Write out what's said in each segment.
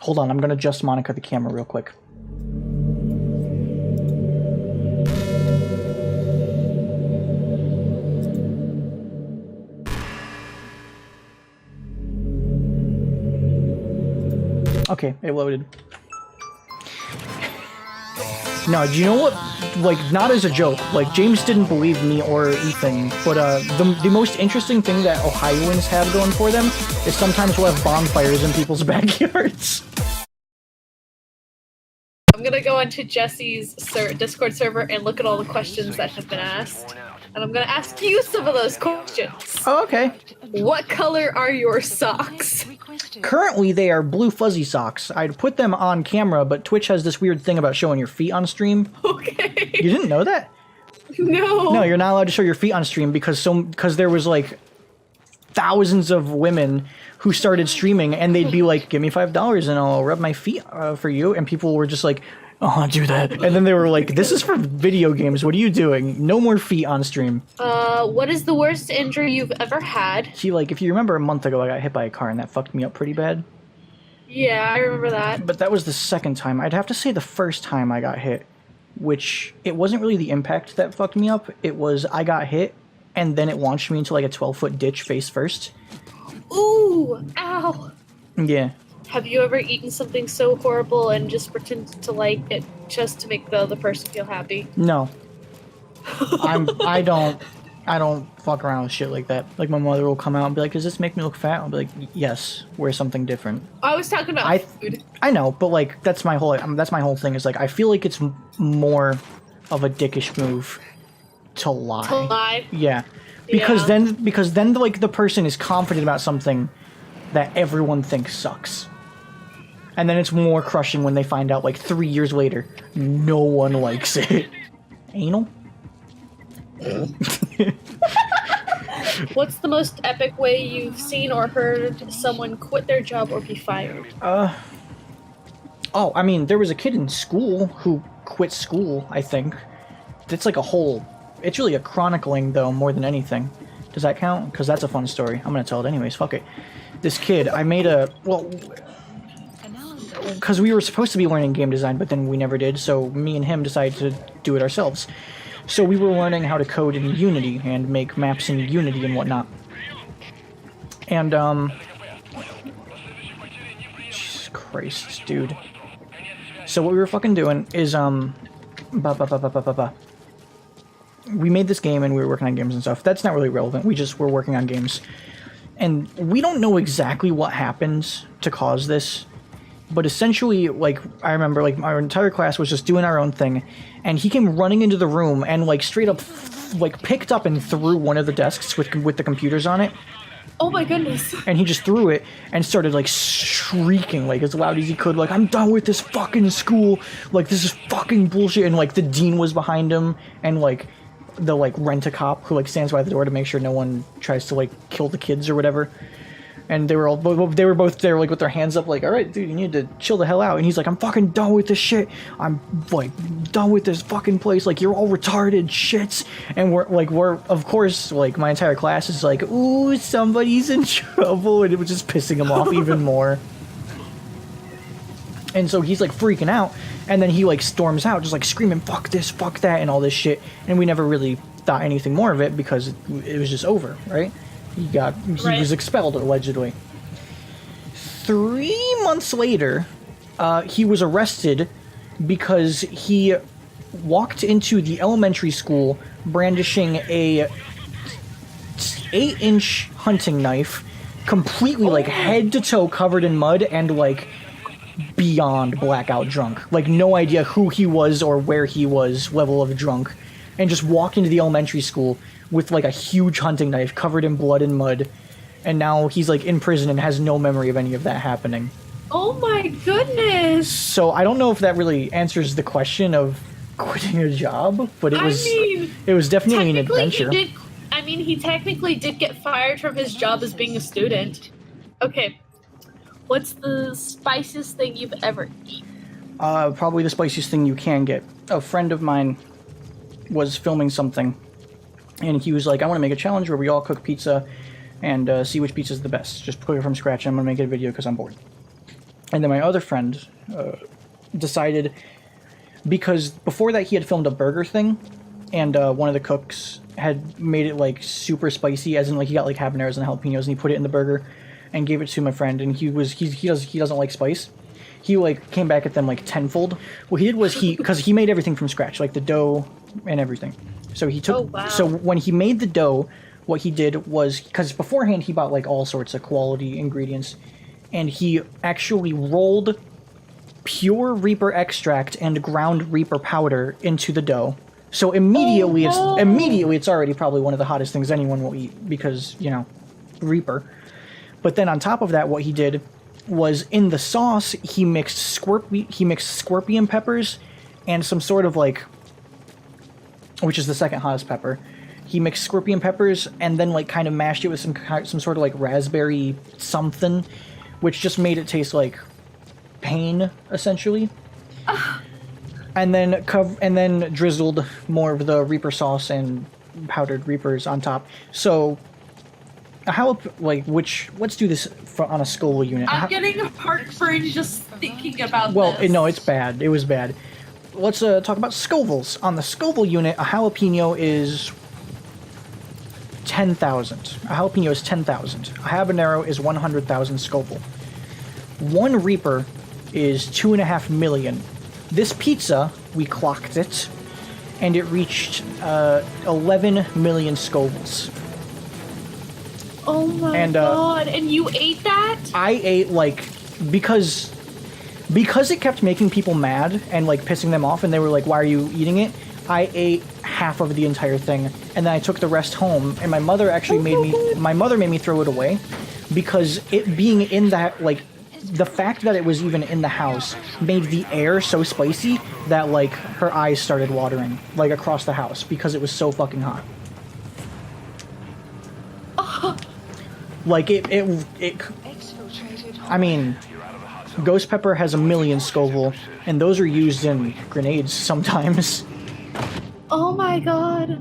Hold on, I'm gonna adjust Monica the camera real quick. Okay, it loaded. No, do you know what? Like, not as a joke. Like, James didn't believe me or Ethan, but the most interesting thing that Ohioans have going for them is sometimes we'll have bonfires in people's backyards. I'm gonna go into Jesse's Discord server and look at all the questions that have been asked. And I'm gonna ask you some of those questions. Oh, okay. What color are your socks? Currently, they are blue fuzzy socks. I'd put them on camera, but Twitch has this weird thing about showing your feet on stream. Okay. You didn't know that? No. No, you're not allowed to show your feet on stream because there was like thousands of women who started streaming and they'd be like, give me $5 and I'll rub my feet for you. And people were just like, oh, do that. And then they were like, this is for video games. What are you doing? No more feet on stream. What is the worst injury you've ever had? See, like, if you remember a month ago, I got hit by a car and that fucked me up pretty bad. Yeah, I remember that. But that was the second time. I'd have to say the first time I got hit, which it wasn't really the impact that fucked me up. It was I got hit and then it launched me into like a 12-foot ditch face first. Ooh, ow. Yeah. Have you ever eaten something so horrible and just pretended to like it just to make the other person feel happy? No. I don't fuck around with shit like that. Like, my mother will come out and be like, does this make me look fat? I'll be like, yes, wear something different. I was talking about food. I know, but like, that's my whole thing is like, I feel like it's more of a dickish move to lie. To lie? Yeah. Because then like the person is confident about something that everyone thinks sucks. And then it's more crushing when they find out like 3 years later, no one likes it. Anal? What's the most epic way you've seen or heard someone quit their job or be fired? Oh, I mean, there was a kid in school who quit school, I think. It's like it's really a chronicling, though, more than anything. Does that count? Because that's a fun story. I'm gonna tell it anyways, fuck it. This kid, I made because we were supposed to be learning game design, but then we never did, so me and him decided to do it ourselves. So we were learning how to code in Unity and make maps in Unity and whatnot. And, Jesus Christ, dude. So what we were fucking doing is, we made this game and we were working on games and stuff. That's not really relevant. We just were working on games. And we don't know exactly what happened to cause this. But essentially, like, I remember, like, our entire class was just doing our own thing, and he came running into the room and, like, straight up, like, picked up and threw one of the desks with the computers on it. Oh my goodness. And he just threw it and started, like, shrieking, like, as loud as he could, like, I'm done with this fucking school, like, this is fucking bullshit, and, like, the dean was behind him, and, like, the, like, rent-a-cop who, like, stands by the door to make sure no one tries to, like, kill the kids or whatever. And they were both there, like, with their hands up, like, all right, dude, you need to chill the hell out. And he's like, I'm fucking done with this shit. I'm, like, done with this fucking place. Like, you're all retarded shits. And we're, of course, like, my entire class is like, ooh, somebody's in trouble. And it was just pissing him off even more. And so he's, like, freaking out. And then he, like, storms out, just, like, screaming, fuck this, fuck that, and all this shit. And we never really thought anything more of it because it was just over, right? He was expelled, allegedly. 3 months later, he was arrested because he walked into the elementary school brandishing a 8-inch hunting knife, completely, like, head to toe covered in mud and, like, beyond blackout drunk. Like, no idea who he was or where he was, level of drunk. And just walked into the elementary school with, like, a huge hunting knife covered in blood and mud, and now he's, like, in prison and has no memory of any of that happening. Oh my goodness! So I don't know if that really answers the question of quitting a job, but it was definitely an adventure. He technically did get fired from his job as being a student. Okay, what's the spiciest thing you've ever eaten? Probably the spiciest thing you can get. A friend of mine was filming something, and he was like, I want to make a challenge where we all cook pizza and see which pizza is the best. Just cook it from scratch, and I'm going to make it a video because I'm bored. And then my other friend decided, because before that he had filmed a burger thing, and one of the cooks had made it like super spicy, as in like he got like habaneros and jalapenos, and he put it in the burger and gave it to my friend, and he doesn't like spice. He like came back at them like tenfold. What he did was because he made everything from scratch, like the dough and everything. So he took. Oh, wow. So when he made the dough, what he did was, because beforehand he bought like all sorts of quality ingredients, and he actually rolled pure Reaper extract and ground Reaper powder into the dough. So immediately it's already probably one of the hottest things anyone will eat, because, you know, Reaper. But then on top of that, what he did was in the sauce he mixed scorpion peppers and some sort of like, which is the second hottest pepper. He mixed scorpion peppers and then like kind of mashed it with some sort of like raspberry something, which just made it taste like pain essentially. And then drizzled more of the Reaper sauce and powdered Reapers on top. So let's do this on a Scoville unit. I'm getting heartburn just thinking about well, this. no, it's bad. It was bad. Let's talk about Scovilles. On the Scoville unit, a jalapeno is 10,000. A jalapeno is 10,000. A habanero is 100,000 Scoville. One Reaper is 2.5 million. This pizza, we clocked it, and it reached 11 million Scovilles. Oh my god! And you ate that? I ate like because it kept making people mad and like pissing them off, and they were like, "Why are you eating it?" I ate half of the entire thing, and then I took the rest home. And my mother actually made me throw it away, because it being in that, like, the fact that it was even in the house made the air so spicy that like her eyes started watering like across the house because it was so fucking hot. Like it I mean, ghost pepper has 1 million Scoville, and those are used in grenades sometimes. Oh my god.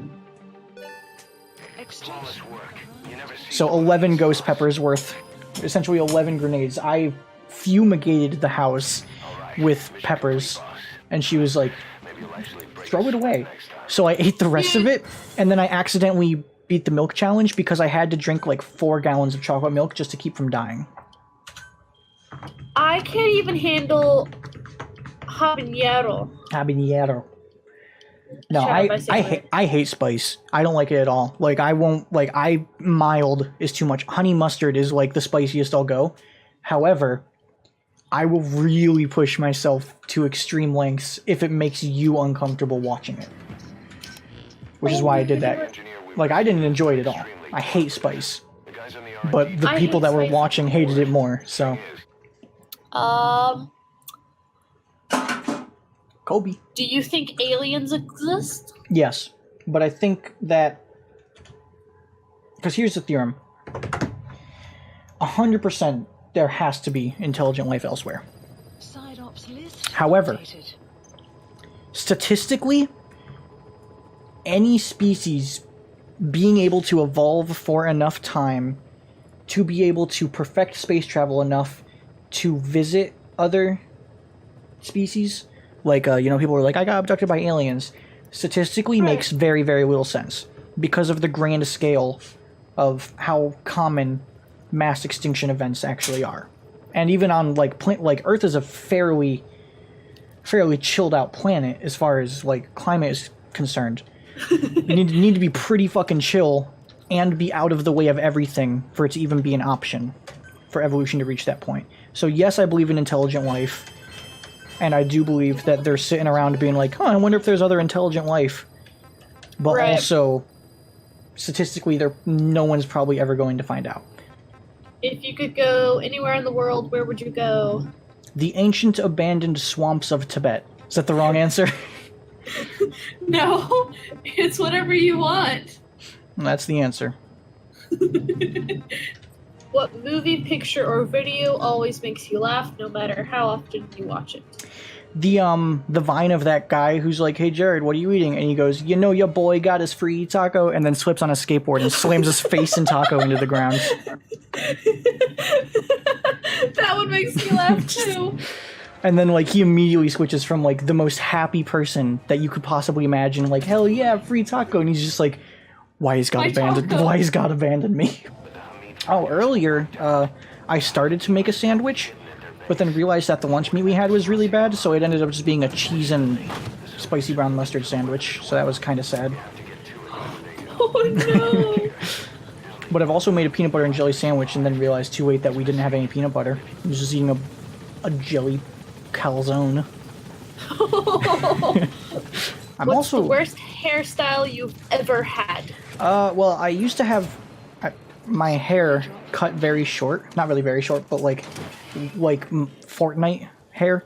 So 11 ghost peppers worth, essentially 11 grenades. I fumigated the house with peppers, and she was like, throw it away. So I ate the rest of it, and then I accidentally beat the milk challenge because I had to drink like 4 gallons of chocolate milk just to keep from dying. I can't even handle habanero. Habanero. No, Shut up, I hate spice. I don't like it at all. Like, I won't, like, mild is too much. Honey mustard is like the spiciest I'll go. However, I will really push myself to extreme lengths if it makes you uncomfortable watching it. Which is why I did that. Like, I didn't enjoy it at all. I hate spice. But the people that were watching hated it more, so. Kobe. Do you think aliens exist? Yes, but I think that, because here's the theorem. 100% there has to be intelligent life elsewhere. However, statistically, any species being able to evolve for enough time to be able to perfect space travel enough to visit other species, like, people are like, I got abducted by aliens, statistically makes very, very little sense because of the grand scale of how common mass extinction events actually are. And even on, like, Earth is a fairly chilled out planet as far as, like, climate is concerned. You need to be pretty fucking chill and be out of the way of everything for it to even be an option for evolution to reach that point. So yes, I believe in intelligent life, and I do believe that they're sitting around being like, I wonder if there's other intelligent life. But also, statistically, no one's probably ever going to find out. If you could go anywhere in the world, where would you go? The ancient abandoned swamps of Tibet. Is that the wrong answer? No, it's whatever you want. That's the answer. What movie, picture, or video always makes you laugh no matter how often you watch it? the vine of that guy who's like, "Hey Jared, what are you eating?" And he goes, "You know, your boy got his free taco," and then slips on a skateboard and slams his face and taco into the ground. That one makes me laugh too. And then like he immediately switches from like the most happy person that you could possibly imagine, like, "Hell yeah, free taco," and he's just like, "Why has God abandoned? taco. Why has God abandoned me?" Oh, earlier, I started to make a sandwich, but then realized that the lunch meat we had was really bad, so it ended up just being a cheese and spicy brown mustard sandwich, so that was kind of sad. Oh no! But I've also made a peanut butter and jelly sandwich and then realized too late that we didn't have any peanut butter. I was just eating a jelly calzone. What's the worst hairstyle you've ever had? Well, I used to have my hair cut very short. Not really very short, but like Fortnite hair.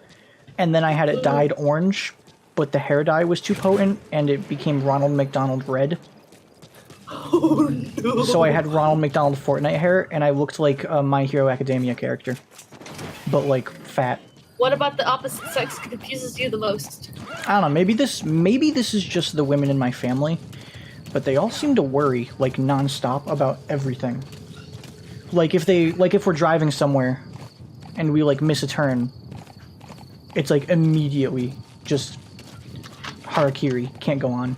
And then I had it dyed orange, but the hair dye was too potent, and it became Ronald McDonald red. Oh no! So I had Ronald McDonald Fortnite hair, and I looked like a My Hero Academia character. But like, fat. What about the opposite sex confuses you the most? I don't know, maybe this is just the women in my family, but they all seem to worry, like, non-stop about everything. Like, if we're driving somewhere, and we, like, miss a turn, it's, like, immediately just harakiri, can't go on.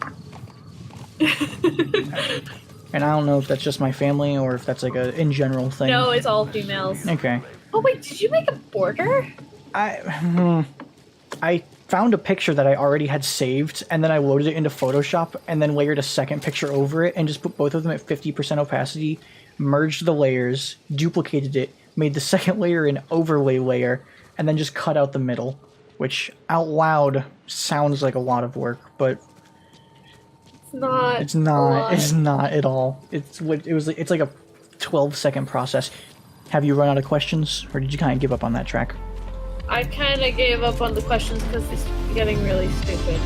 And I don't know if that's just my family, or if that's, like, a in general thing. No, it's all females. Okay. Oh wait, did you make a border? I found a picture that I already had saved, and then I loaded it into Photoshop, and then layered a second picture over it, and just put both of them at 50% opacity, merged the layers, duplicated it, made the second layer an overlay layer, and then just cut out the middle, which out loud sounds like a lot of work, but It's not. it's not. It's not at all. It's like a 12-second process. Have you run out of questions, or did you kind of give up on that track? I kind of gave up on the questions because it's getting really stupid.